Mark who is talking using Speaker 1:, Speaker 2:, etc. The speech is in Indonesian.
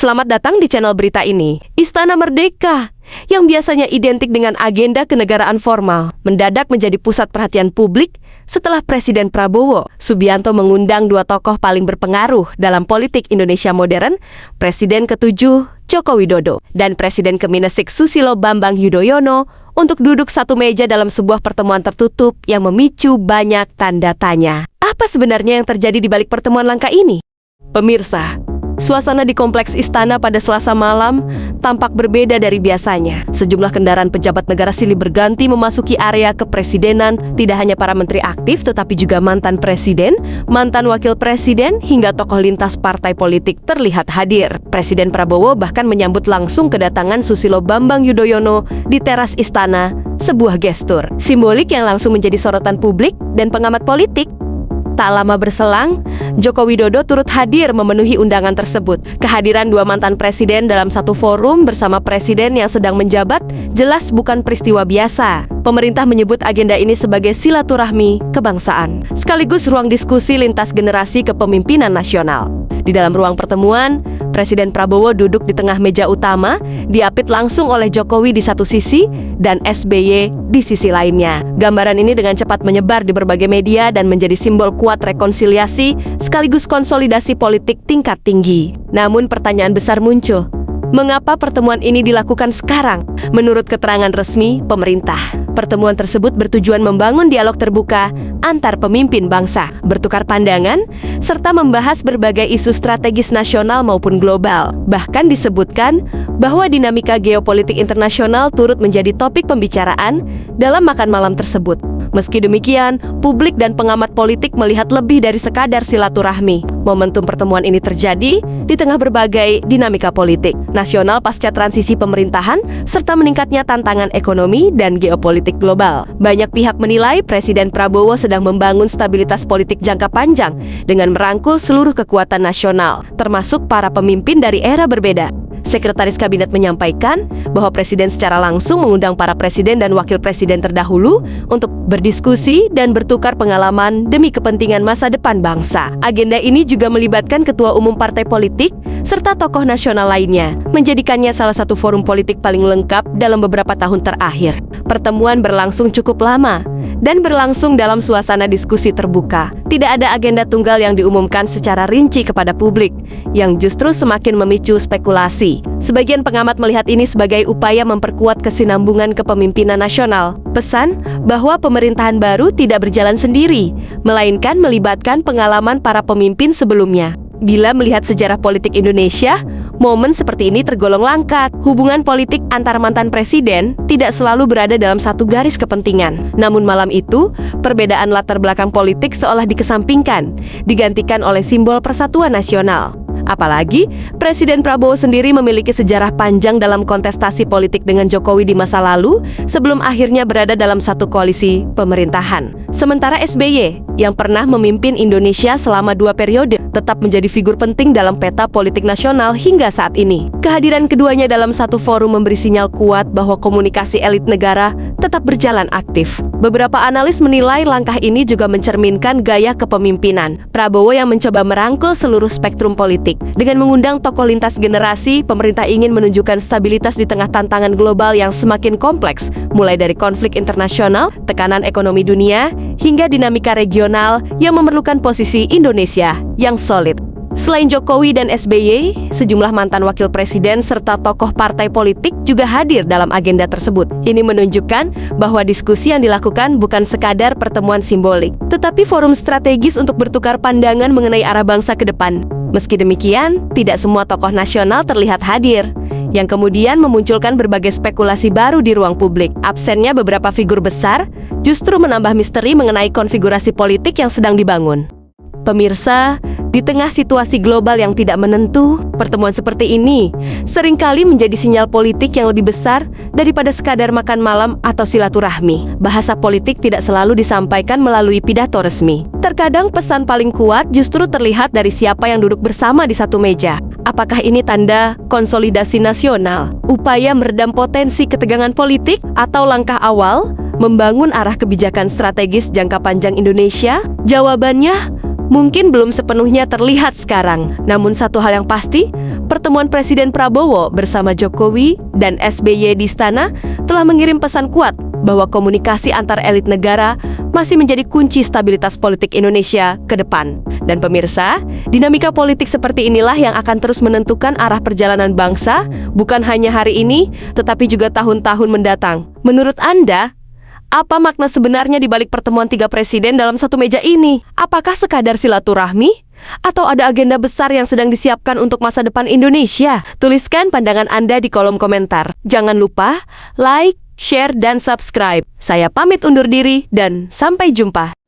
Speaker 1: Selamat datang di channel berita ini. Istana Merdeka, yang biasanya identik dengan agenda kenegaraan formal, mendadak menjadi pusat perhatian publik setelah Presiden Prabowo Subianto mengundang dua tokoh paling berpengaruh dalam politik Indonesia modern, Presiden ke-7 Joko Widodo dan Presiden ke-6 Susilo Bambang Yudhoyono untuk duduk satu meja dalam sebuah pertemuan tertutup yang memicu banyak tanda tanya. Apa sebenarnya yang terjadi di balik pertemuan langka ini? Pemirsa, suasana di kompleks istana pada Selasa malam tampak berbeda dari biasanya. Sejumlah kendaraan pejabat negara silih berganti memasuki area kepresidenan. Tidak hanya para menteri aktif, tetapi juga mantan presiden, mantan wakil presiden, hingga tokoh lintas partai politik terlihat hadir. Presiden Prabowo bahkan menyambut langsung kedatangan Susilo Bambang Yudhoyono di teras istana, sebuah gestur simbolik yang langsung menjadi sorotan publik dan pengamat politik. Tak lama berselang, Joko Widodo turut hadir memenuhi undangan tersebut. Kehadiran dua mantan presiden dalam satu forum bersama presiden yang sedang menjabat jelas bukan peristiwa biasa. Pemerintah menyebut agenda ini sebagai silaturahmi kebangsaan, sekaligus ruang diskusi lintas generasi kepemimpinan nasional. Di dalam ruang pertemuan, Presiden Prabowo duduk di tengah meja utama, diapit langsung oleh Jokowi di satu sisi dan SBY di sisi lainnya. Gambaran ini dengan cepat menyebar di berbagai media dan menjadi simbol kuat rekonsiliasi sekaligus konsolidasi politik tingkat tinggi. Namun pertanyaan besar muncul, mengapa pertemuan ini dilakukan sekarang? Menurut keterangan resmi pemerintah, pertemuan tersebut bertujuan membangun dialog terbuka antar pemimpin bangsa, bertukar pandangan, serta membahas berbagai isu strategis nasional maupun global. Bahkan disebutkan bahwa dinamika geopolitik internasional turut menjadi topik pembicaraan dalam makan malam tersebut. Meski demikian, publik dan pengamat politik melihat lebih dari sekadar silaturahmi. Momentum pertemuan ini terjadi di tengah berbagai dinamika politik nasional pasca transisi pemerintahan serta meningkatnya tantangan ekonomi dan geopolitik global. Banyak pihak menilai Presiden Prabowo sedang membangun stabilitas politik jangka panjang dengan merangkul seluruh kekuatan nasional, termasuk para pemimpin dari era berbeda. Sekretaris Kabinet menyampaikan bahwa Presiden secara langsung mengundang para presiden dan wakil presiden terdahulu untuk berdiskusi dan bertukar pengalaman demi kepentingan masa depan bangsa. Agenda ini juga melibatkan ketua umum partai politik serta tokoh nasional lainnya, menjadikannya salah satu forum politik paling lengkap dalam beberapa tahun terakhir. Pertemuan berlangsung cukup lama dan berlangsung dalam suasana diskusi terbuka. Tidak ada agenda tunggal yang diumumkan secara rinci kepada publik, yang justru semakin memicu spekulasi. Sebagian pengamat melihat ini sebagai upaya memperkuat kesinambungan kepemimpinan nasional. Pesan bahwa pemerintahan baru tidak berjalan sendiri, melainkan melibatkan pengalaman para pemimpin sebelumnya. Bila melihat sejarah politik Indonesia, momen seperti ini tergolong langka. Hubungan politik antar mantan presiden tidak selalu berada dalam satu garis kepentingan. Namun malam itu, perbedaan latar belakang politik seolah dikesampingkan, digantikan oleh simbol persatuan nasional. Apalagi, Presiden Prabowo sendiri memiliki sejarah panjang dalam kontestasi politik dengan Jokowi di masa lalu, sebelum akhirnya berada dalam satu koalisi pemerintahan. Sementara SBY, yang pernah memimpin Indonesia selama 2 periode, tetap menjadi figur penting dalam peta politik nasional hingga saat ini. Kehadiran keduanya dalam satu forum memberi sinyal kuat bahwa komunikasi elit negara tetap berjalan aktif. Beberapa analis menilai langkah ini juga mencerminkan gaya kepemimpinan Prabowo yang mencoba merangkul seluruh spektrum politik. Dengan mengundang tokoh lintas generasi, pemerintah ingin menunjukkan stabilitas di tengah tantangan global yang semakin kompleks, mulai dari konflik internasional, tekanan ekonomi dunia, hingga dinamika regional yang memerlukan posisi Indonesia yang solid. Selain Jokowi dan SBY, sejumlah mantan wakil presiden serta tokoh partai politik juga hadir dalam agenda tersebut. Ini menunjukkan bahwa diskusi yang dilakukan bukan sekadar pertemuan simbolik, tetapi forum strategis untuk bertukar pandangan mengenai arah bangsa ke depan. Meski demikian, tidak semua tokoh nasional terlihat hadir, yang kemudian memunculkan berbagai spekulasi baru di ruang publik. Absennya beberapa figur besar justru menambah misteri mengenai konfigurasi politik yang sedang dibangun. Pemirsa, di tengah situasi global yang tidak menentu, pertemuan seperti ini seringkali menjadi sinyal politik yang lebih besar daripada sekadar makan malam atau silaturahmi. Bahasa politik tidak selalu disampaikan melalui pidato resmi. Terkadang pesan paling kuat justru terlihat dari siapa yang duduk bersama di satu meja. Apakah ini tanda konsolidasi nasional, upaya meredam potensi ketegangan politik, atau langkah awal membangun arah kebijakan strategis jangka panjang Indonesia? Jawabannya mungkin belum sepenuhnya terlihat sekarang. Namun satu hal yang pasti, pertemuan Presiden Prabowo bersama Jokowi dan SBY di istana telah mengirim pesan kuat bahwa komunikasi antar elit negara masih menjadi kunci stabilitas politik Indonesia ke depan. Dan pemirsa, dinamika politik seperti inilah yang akan terus menentukan arah perjalanan bangsa, bukan hanya hari ini, tetapi juga tahun-tahun mendatang. Menurut Anda, apa makna sebenarnya di balik pertemuan 3 presiden dalam satu meja ini? Apakah sekadar silaturahmi? Atau ada agenda besar yang sedang disiapkan untuk masa depan Indonesia? Tuliskan pandangan Anda di kolom komentar. Jangan lupa like, share, dan subscribe. Saya pamit undur diri dan sampai jumpa.